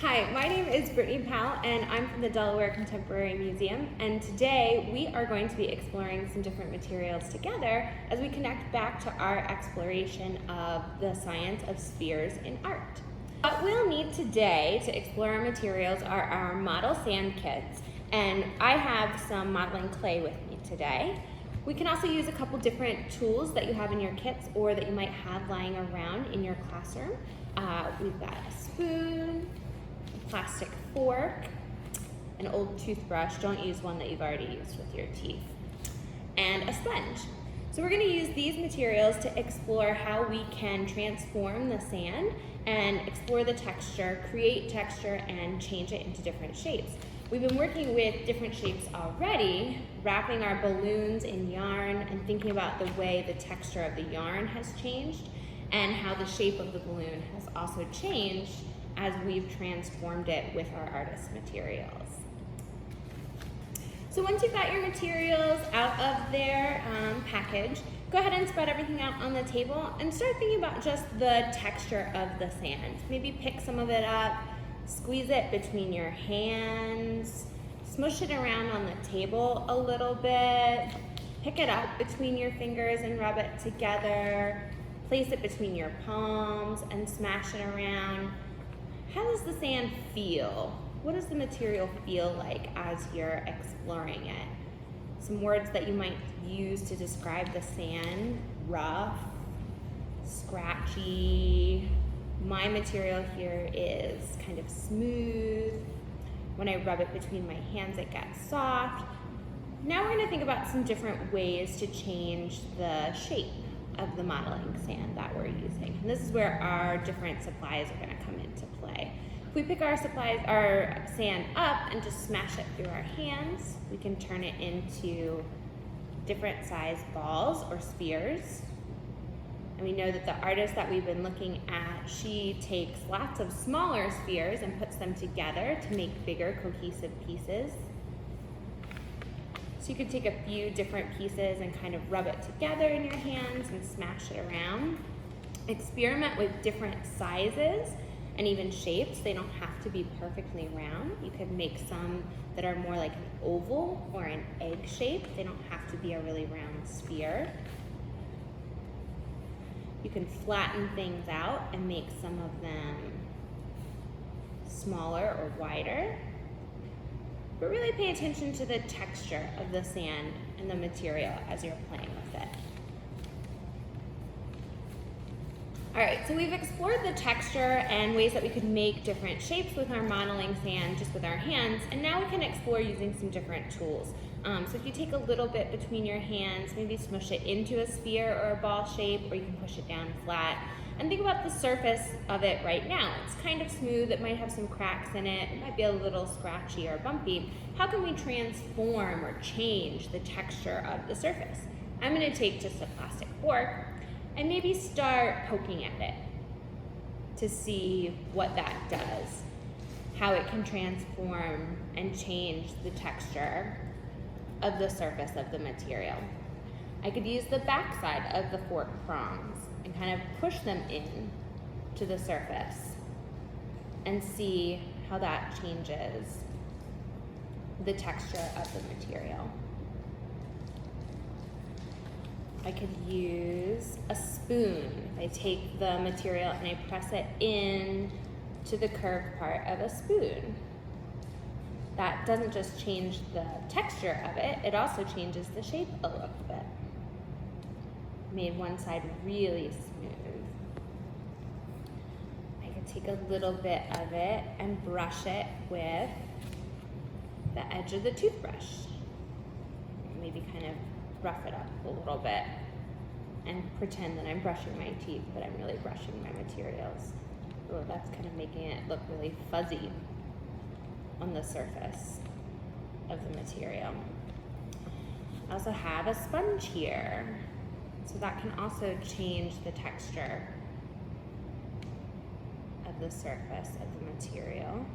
Hi, my name is Brittany Powell and I'm from the Delaware Contemporary Museum, and today we are going to be exploring some different materials together as we connect back to our exploration of the science of spheres in art. What we'll need today to explore our materials are our model sand kits, and I have some modeling clay with me today. We can also use a couple different tools that you have in your kits or that you might have lying around in your classroom. We've got a spoon, plastic fork, an old toothbrush, don't use one that you've already used with your teeth, and a sponge. So we're going to use these materials to explore how we can transform the sand and explore the texture, create texture, and change it into different shapes. We've been working with different shapes already, wrapping our balloons in yarn and thinking about the way the texture of the yarn has changed and how the shape of the balloon has also changed as we've transformed it with our artist materials. So once you've got your materials out of their package, go ahead and spread everything out on the table and start thinking about just the texture of the sand. Maybe pick some of it up, squeeze it between your hands, smush it around on the table a little bit, pick it up between your fingers and rub it together, place it between your palms and smash it around. How does the sand feel? What does the material feel like as you're exploring it? Some words that you might use to describe the sand: rough, scratchy. My material here is kind of smooth. When I rub it between my hands, it gets soft. Now we're going to think about some different ways to change the shape of the modeling sand that we're using. And this is where our different supplies are going to come into play. If we pick our sand up and just smash it through our hands, we can turn it into different size balls or spheres. And we know that the artist that we've been looking at, she takes lots of smaller spheres and puts them together to make bigger cohesive pieces. So you could take a few different pieces and kind of rub it together in your hands and smash it around. Experiment with different sizes and even shapes. They don't have to be perfectly round. You could make some that are more like an oval or an egg shape. They don't have to be a really round sphere. You can flatten things out and make some of them smaller or wider. But really pay attention to the texture of the sand and the material as you're playing with it. All right, so we've explored the texture and ways that we could make different shapes with our modeling sand just with our hands, and now we can explore using some different tools. So if you take a little bit between your hands, maybe smush it into a sphere or a ball shape, or you can push it down flat. And think about the surface of it right now. It's kind of smooth, it might have some cracks in it, it might be a little scratchy or bumpy. How can we transform or change the texture of the surface? I'm gonna take just a plastic fork and maybe start poking at it to see what that does, how it can transform and change the texture of the surface of the material. I could use the back side of the fork prongs and kind of push them in to the surface and see how that changes the texture of the material. I could use a spoon. I take the material and I press it in to the curved part of a spoon. That doesn't just change the texture of it, it also changes the shape a little bit. Made one side really smooth. I could take a little bit of it and brush it with the edge of the toothbrush. Maybe kind of rough it up a little bit and pretend that I'm brushing my teeth, but I'm really brushing my materials. Oh, that's kind of making it look really fuzzy on the surface of the material. I also have a sponge here, so that can also change the texture of the surface of the material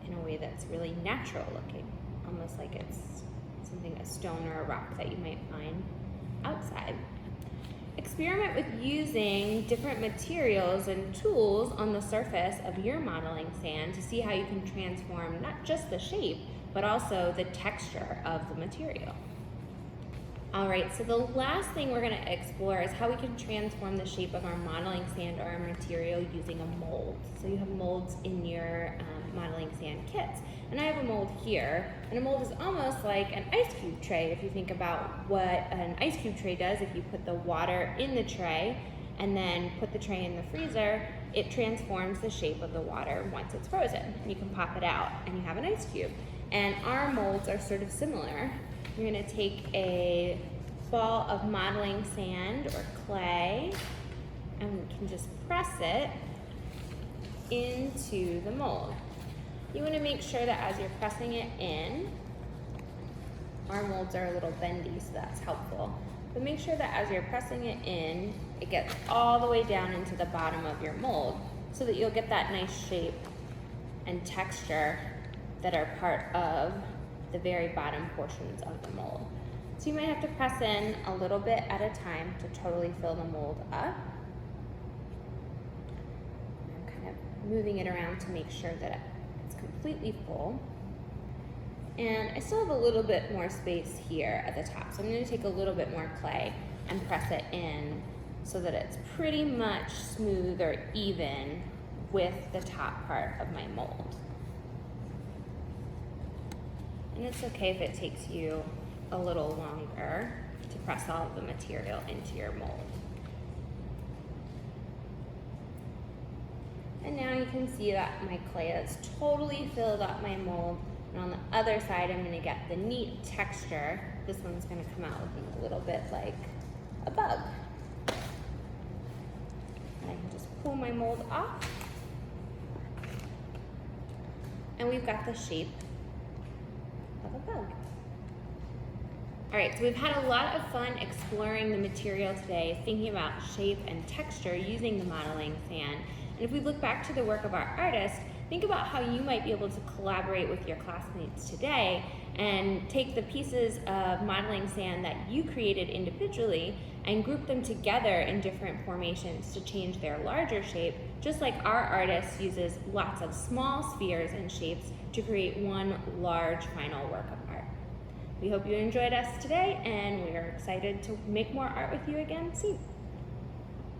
in a way that's really natural looking, almost like it's something, a stone or a rock that you might find outside. experiment with using different materials and tools on the surface of your modeling sand to see how you can transform not just the shape, but also the texture of the material. All right, so the last thing we're going to explore is how we can transform the shape of our modeling sand or our material using a mold. So you have molds in your modeling sand kits. And I have a mold here, and a mold is almost like an ice cube tray if you think about what an ice cube tray does. If you put the water in the tray and then put the tray in the freezer, it transforms the shape of the water once it's frozen. And you can pop it out and you have an ice cube. And our molds are sort of similar. You're going to take a ball of modeling sand or clay and we can just press it into the mold. You want to make sure that as you're pressing it in, our molds are a little bendy, so that's helpful. But make sure that as you're pressing it in, it gets all the way down into the bottom of your mold so that you'll get that nice shape and texture that are part of the very bottom portions of the mold. So you might have to press in a little bit at a time to totally fill the mold up. I'm kind of moving it around to make sure that it's completely full. And I still have a little bit more space here at the top. So I'm going to take a little bit more clay and press it in so that it's pretty much smooth or even with the top part of my mold. And it's okay if it takes you a little longer to press all of the material into your mold. And now you can see that my clay has totally filled up my mold. And on the other side, I'm going to get the neat texture. This one's going to come out looking a little bit like a bug. And I can just pull my mold off. And we've got the shape of a bug. All right, so we've had a lot of fun exploring the material today, thinking about shape and texture using the modeling sand. And if we look back to the work of our artist, think about how you might be able to collaborate with your classmates today and take the pieces of modeling sand that you created individually and group them together in different formations to change their larger shape, just like our artist uses lots of small spheres and shapes to create one large final work of art. We hope you enjoyed us today, and we are excited to make more art with you again soon.